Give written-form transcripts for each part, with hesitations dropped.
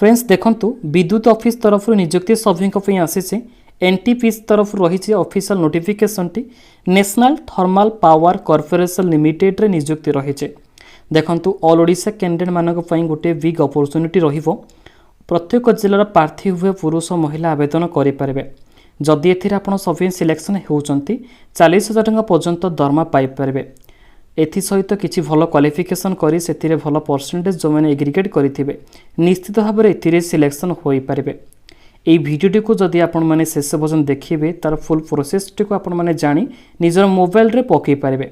Friends देखंतु विद्युत office तरफ नियुक्ति सभी आसी एनटीपीसी तरफ रही official notification T national thermal power corporation limited रे नियुक्ति रही देखंतु ऑल ओडिशा कैंडिडेट मानक पई गोटे बिग अपॉर्चुनिटी रहिबो। प्रत्येक जिलार प्रार्थी हुए पुरुष और महिला आवेदन करें। जदि एथिरे आपण सभी सिलेक्शन होउचंती 40,000 टंका पर्यंत दरमा पाई पारे। एथि सहित किछि भल क्वालिफिकेशन करी सेतिरे भल परसेंटेज जो मैंने एग्रीगेट करिथिबे निश्चित भाव में एथिरे सिलेक्शन होई पारे। এই ভিডিওটি को जदि आपण माने शेष पर्यंत देखिबे तार फुल प्रोसेस टी को आपण माने जानी निजर मोबाइल रे पकई पारे।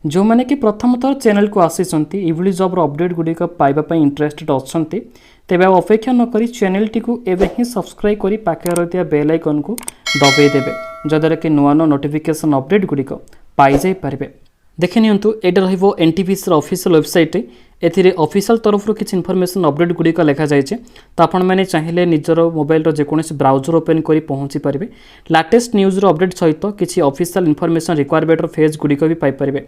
जो माने कि प्रथम थर चैनल को आसीचंती इभली जॉब अपडेट गुडी को पाइबा पई इंटरेस्टेड अछंती तेबे अपेक्षा न करी चैनल टी को एबे ही सब्सक्राइब करी पाखे रहतिया बेल आइकन को दबाई देबे जदरे कि नुआ नोटिफिकेशन अपडेट गुडी को पाई जाई पारबे। देखि नियंतु एटा रहिबो एनटीपीसी रो ऑफिशियल वेबसाइट एथिरे ऑफिशियल तरफ रो किछ इन्फॉर्मेशन अपडेट गुडी का लेखा जायचे तो आपण माने चाहिले निजर मोबाइल रो जे कोनोसी ब्राउजर ओपन करी पहुंची पारिबे। लेटेस्ट न्यूज रो अपडेट सहित किछ ऑफिशियल इन्फॉर्मेशन रिक्वायरमेंट रो फेज गुडी को भी पाई पारिबे।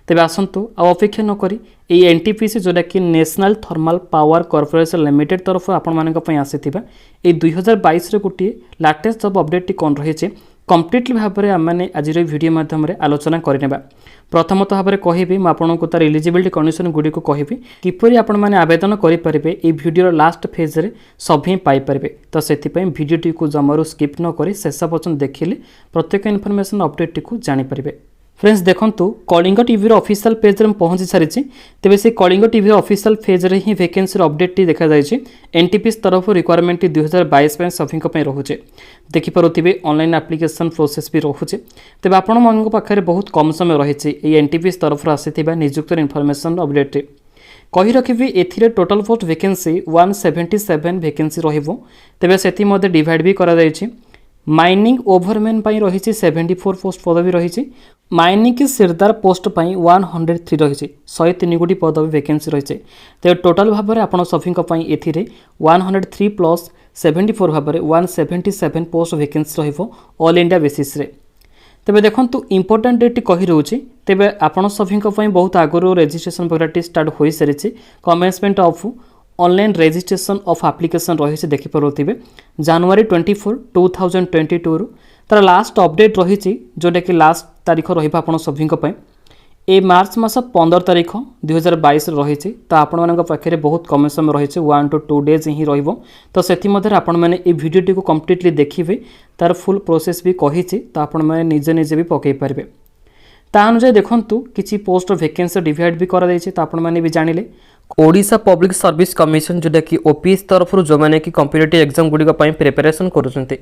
तेबे आसंतु आ अपेक्षा न करी ए एनटीपीसी जोटा कि national thermal power corporation limited तरफ आपण मानक पई आसीथिबा ए 2022 रे गोटी लेटेस्ट जॉब अपडेट टी कोन रहिचे कम्प्लीटली भाव में आम मैंने आज वीडियो माध्यम आलोचना करनेबा। प्रथमतः भाव में कहबी मु आपको तार एलिजिबिलिटी कंडीशन गुडी को कहबी किपरि आपण माने आवेदन करें ये वीडियो लास्ट फेज रे सभी पाई पारे। तो से वीडियो को जमारू स्किप न करी शेष पर्यंत देखिले प्रत्येक इनफॉरमेशन अपडेट टी को जानि परिबे। फ्रेंड्स देखंतु कलिंग टीवी रो ऑफिशियल पेज रे पहुंची सारी तेबे से कलिंग टीवी ऑफिशियल पेज रे ही वैकेंसी रो अपडेट टी देखा जायछि। एनटीपीसी तरफ रिक्वायरमेंट 2022 पे सभी को रहुचे देखि पारुथिबे ऑनलाइन एप्लीकेशन प्रोसेस भी रहुचे। तेबे आपण मन पाखरे बहुत कम समय रहिछि ए एनटीपीसी तरफ आसीथिबा नियुक्ति इनफॉरमेशन अपडेट रे कहि रखिबे एथिरे टोटल पोस्ट वैकेंसी 177 वैकेंसी रहिबो। तेबे सेति मध्ये डिवाइड भी करा जायछि। माइनिंग ओवरमैन पाई रही 74 पोस्ट पदवी रही। माइनिंग की सिरदार पोस्ट पाई 103 रही 103 गोटी पदवी वैकेंसी रही। तो टोटाल भाव में आपड़ सभी एथिरे 103 प्लस 74 भाव में 177 पोस्ट वैकेंसी रहिबो ऑल इंडिया बेसिस रे। तेबे देखंतु इंपोर्टेंट डेट कहि रहउछि तेबे आपड़ सभी बहुत आगरो रजिस्ट्रेशन प्रक्रिया स्टार्ट हो सारी। Commencement of online registration of application रही देखि पारुथिबे जनवरी 24 2022 तार लास्ट अपडेट रही जोटा कि लास्ट तारीख रहिबा आपण सभी ए मार्च मास 15 तारीख 2022 रही। तो आपण मानक पाखरे बहुत कम समय रही 1 to 2 डेज ही रहिबो। तो सेति मध्ये आपण माने ए वीडियो को कंप्लीटली देखिबे तार फुल प्रोसेस भी कहिछि तो आपण माने निजे निजे भी पकई पारबे। ता अनुसार देखंतु किछि पोस्ट वैकेंसी डिवाइड भी करा दैछि तो आपण माने भी जानिले। ओडिशा पब्लिक सर्विस कमिशन जोटा कि ओपीएस तरफ जो मैंने कि कॉम्पिटिटिव एग्जाम गुडी प्रिपरेशन करुँचे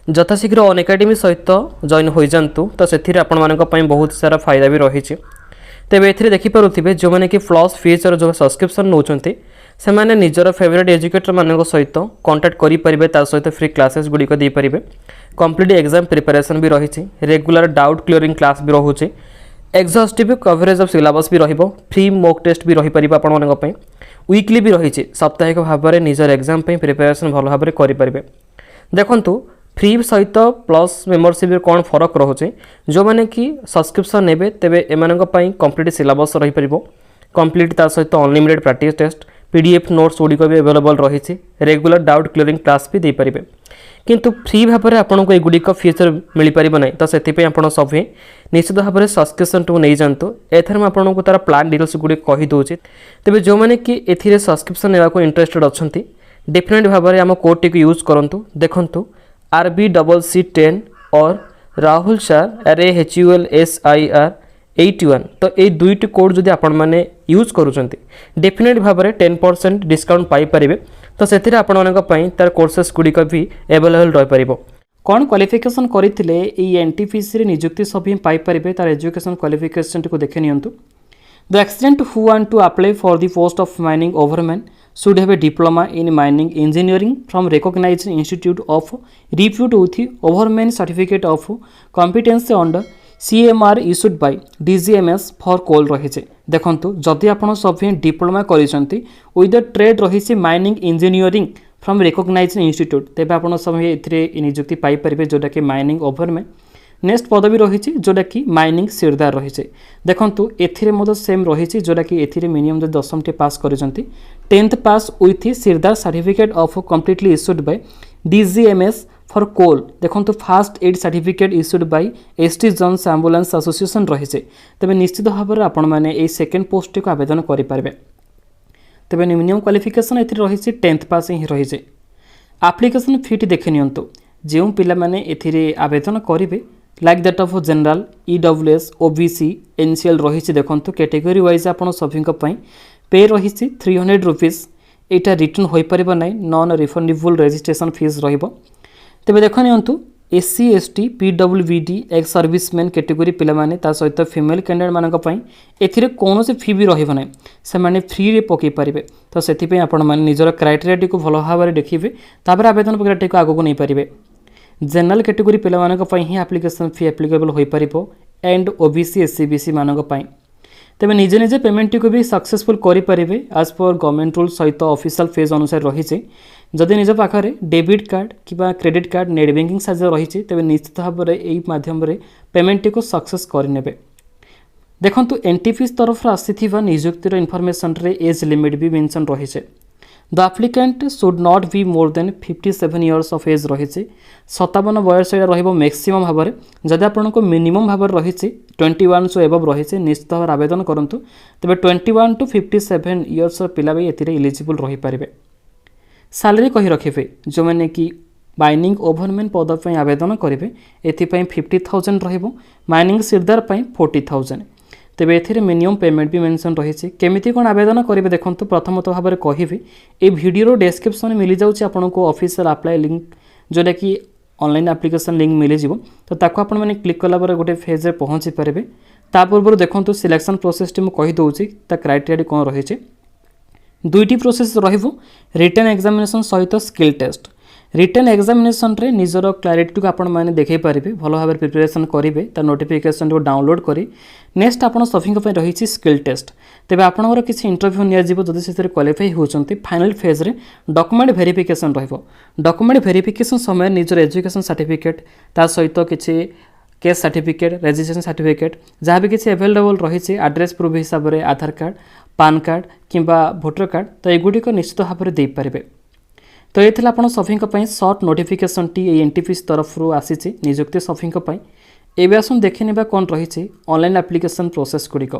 यथाशीघ्र अनएकाडेमी सहित जॉइन हो जातु। तो से आपण मानक बहुत सारा फायदा भी रही। तेबे एथिरे देखि पारुथिबे जो मैंने कि प्लस फीचर जो सब्सक्रिप्शन नौचंते से माने निजर फेवरेट एजुकेटर मानक सहित कांटेक्ट करि परिबे तार सहित फ्री क्लासेस गुडी को दे परिबे। कंप्लीट एग्जाम प्रिपरेशन भी रही। रेगुलर डाउट क्लियरिंग क्लास भी रहुचे। एक्जॉस्टिव कवरेज ऑफ सिलेबस भी रहिबो। फ्री मॉक टेस्ट भी रही परिबा आपण मानक पई। वीकली भी रही साप्ताहिक भाव में निजर एग्जाम पे प्रिपरेशन भल भाव में करें। देखंतु फ्री सहित प्लस मेंबरशिप कौन फरक रोचे जो मैंने कि सब्सक्रिप्शन नेबे तेबे एमानक पई कंप्लीट सिलेबस रही परिबो। कंप्लीट तार सहित unlimited practice test PDF notes गुडी को भी अवेलेबल रही। रेगुलर डाउट क्लियरिंग क्लास भी दे परिबे। किंतु फ्री भाव में आपको एगुड़िक फीचर मिल पार ना। तो से सभी निश्चित भाव में सब्सक्रिप्शन टू नहीं जातु। एथर आपको तार प्लान डिटेल्स गुड़ी कहीदे। तेज जो मैंने कि ए सब्सक्रिप्शन नेबाक इंटरेस्टेड अच्छा डेफिनेट भाव में आम कोड टी यूज करूँ। देखूँ RBCC10 और राहुल सार RAHULSIR 81। तो ये दुईट कोड जदि आपण मैंने यूज करुँच डेफिनेट भाव में 10% डिस्काउंट पाई पारे। तो से तार कोर्सेस गुड़िक भी एवेलेबल रही पार। कौन क्वालिफिकेशन करते एनटीपीसी नियुक्ति सभी पाइपर तार एजुकेशन क्वालिफिकेशन को देखे नियंतु। The extent who want to apply for the post of mining overman should have a diploma in mining engineering from recognized institute of repute with overman certificate of competency under CMR issued by DGMS for coal रही। देखंतु जदि आपण सभी diploma करिसंती with the trade रही mining engineering from recognized institute तेबे आपण सभी एथिरे नियुक्ति पाई परिबे जोटा कि माइनिंग ओवरमैन नेक्स्ट पदवी रही जोटा कि माइनिंग सिरदार रही देखो ए सेम रही जोटा कि ए मिनिमम जो 10वीं पास कर 10th pass with sirdar certificate of completely issued by DGMS for coal देखो first aid certificate issued by ST John's ambulance association रही तेज निश्चित भाव में आपण मैंने सेकेंड पोस्ट को आवेदन करेंगे। तेज मिनिमम क्वालिफिकेशन ए रही 10th पास ही रही एप्लिकेशन फीट देखि नियंतु जो पिला माने एथिरे आवेदन करेंगे like that of general EWS OBC NCL रही देखो कैटेगरी वाइज आप सभी पे रही 300 रुपीज यहाँ रिटर्न हो पार ना नॉन रिफंडेबल रजिस्ट्रेशन फीस तेज देख नियंतु SC ST PWBD ex serviceman category पिला माने ता सहित फीमेल कैंडिडेट मानी एथिरे कौन फी भी रही से फ्री रे पकई पारे तो से आपण मैंने निजर क्राइटेरिया को भल भाव में देखिए तापर आवेदन प्रक्रिया को आगक नहीं पारे। जनरल कैटेगरी पिला मानक ही एप्लिकेशन फी एप्लिकेबल हो पार एंड OBC SC BC मानक तेज निजे निजे पेमेंट को भी सक्सेसफुल करेंगे आज पर गवर्नमेंट रूल सहित ऑफिशियल फेज अनुसार रही जदि निज पाखे डेबिट कार्ड कि क्रेडिट कार्ड नेट बैंकिंग साहाय्य रही तेज निश्चित भाव में यही माध्यम पेमेंट को सक्सेस करने देखो NTPC तरफ आसी निजुक्तिर इनफर्मेशन एज लिमिट भी मेंशन रही the applicant should not be more than 57 years of age रही 57 बयस मैक्सिमम भाव में जदि आपन को मिनिमम भाव रही 21 सो एबव रही निश्चित भाव आवेदन करूँ तेज 21 to 57 इयर्स पिला भी इलिजिबल रही पारे। सैलरी कही रखिए जो मैंने कि माइनिंग ओवरमैन पद पर आवेदन करेंगे एपाई 50,000 माइनिंग सिरदार 40,000 तेज ए मिनिमम पेमेंट भी मेंशन रही केमिति कौन आवेदन करेंगे देखो प्रथमतः भाव में कहि ए वीडियो डिस्क्रिप्शन मिल जाऊँगी आपको ऑफिशियल अप्लाई लिंक जोटा कि ऑनलाइन एप्लिकेशन लिंक मिल जाव तो ताको आपण मैंने क्लिक कला गोटे फेज में पहुँची पारे पूर्व देखो सिलेक्शन प्रोसेस टी मुझे कहीदे क्राइटेरिया कौन रही दुईटी प्रोसेस रिटन एग्जामिनेशन सहित स्किल टेस्ट रिटन एग्जामिनेशन रे निजर क्लारिटी को आपण मैंने देखई पारे भल भाव में प्रिपरेशन करेंगे तार नोटिफिकेशन को डाउनलोड करी नेक्स्ट आप सभी रही स्किल टेस्ट तेज आपंकर किसी इंटरव्यू निजी से क्वालिफाई होती फाइनल फेज रे डॉक्यूमेंट वेरिफिकेशन डॉक्यूमेंट वेरिफिकेशन समय निजर एजुकेशन सर्टिफिकेट ता सहित किसी केस सर्टिफिकेट रजिस्ट्रेशन सर्टिफिकेट जहाँ भी किसी अवेलेबल रही एड्रेस प्रूफ हिसाब से आधार कार्ड पान कार्ड किंबा भोटर कार्ड तो युड़िक निश्चित भाव में दे पारे तो ये आप सभी सर्ट नोटिफिकेशन टी NTPC तरफ आसी निजुक्ति सभी एवं आस देखने कौन रही ऑनलाइन एप्लिकेशन प्रोसेस गुड़िक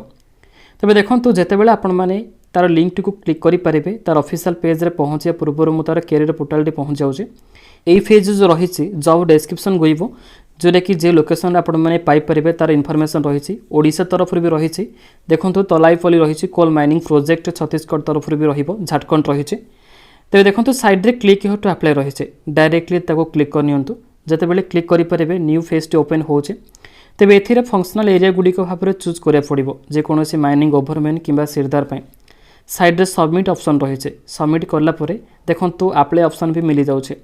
तेज देखो जितेबाला आपण मैंने तार लिंक को क्लिक करेंगे तार ऑफिशियल पेज रे पहुँचा पूर्व मुझे तार कैरियर पोर्टाल टी पहुँच जाऊँगी यही फेज जो रही जॉब डिस्क्रिप्शन गुब जोटा कि जे लोकेशन आप पाइपर तार इनफर्मेशन रही ओडिशा तरफ भी रही देखो तलाईपल्ली रही कोल माइनिंग प्रोजेक्ट छत्तीसगढ़ तरफ भी झारखंड रही तेज देखो साइड रे क्लिक हियर टू अप्लाई रही डायरेक्टली क्लिक करनी जितेबाला क्लिक करेंगे न्यू फेज टी ओपन हो तेज ए फंक्शनल एरिया गुड़िक भाव में चूज करा पड़ो जेकोसी माइनिंग ओवरमैन कि सिरदार साइड रे सबमिट ऑप्शन रही सबमिट कलापर देखो अप्लाई ऑप्शन भी मिल जाऊे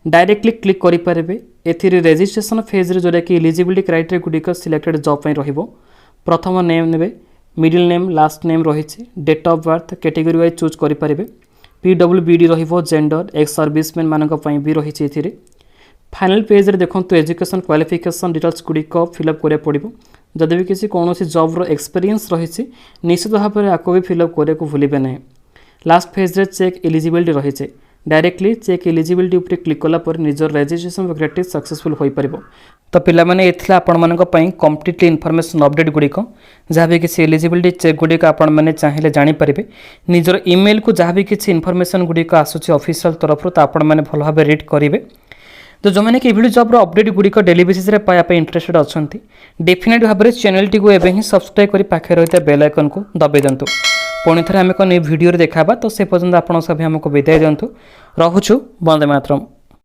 डायरेक्टली क्लिक करेंगे ए रजिस्ट्रेशन फेज रे जोटा कि एलिजिबिलिटी क्राइटेरिया गुड़िक सिलेक्टेड जॉब प्रथम नेम ने मिडिल नेम लास्ट नेम रही date of birth category wise choose करेंगे PWBD जेंडर एक्स सर्विसमैन मानक भी रही फाइनल पेज रे देखो एजुकेशन क्वालिफिकेशन डिटेल्स गुड़िक फिलअप करा पड़ो जदि भी किसी कौन जॉब एक्सपीरियंस रही निश्चित भाव में आपको भी फिलअप करने को भूलें ना लास्ट फेज रे चेक एलिजिबिलिटी रही डायरेक्टली चेक एलिजिबिलिटी उपर क्लिक कलापर निजर रजिस्ट्रेशन प्रक्रिया सक्सेसफुल हो पार तो पिलामाने एथिला आपण मानक पई कंप्लीटली इनफॉरमेशन अपडेट गुड़िक जहाँ भी किसी एलिजिबिलिटी चेक गुड़िक आपण माने चाहिए जानीपारे निजर ईमेल को जहाँ भी किसी इनफॉरमेशन गुड़िक आसूँ ऑफिशियल तरफ तो आपण माने भल भाव रेड करेंगे तो जो मैंने कि जॉब अपडेट गुड़िक डेली बेसिस रे पाया इंटरेस्टेड अच्छा डेफिनेट भाव में चैनल टी को एवं ही सब्सक्राइब कर पाखे रही बेल आइकन को दबाई दिंतु पुणी थे आम एक न्यू वीडियो देखा तो से पर्यंत आप सभी आमको विदाय दिंतु रहुछु वंदे मातरम।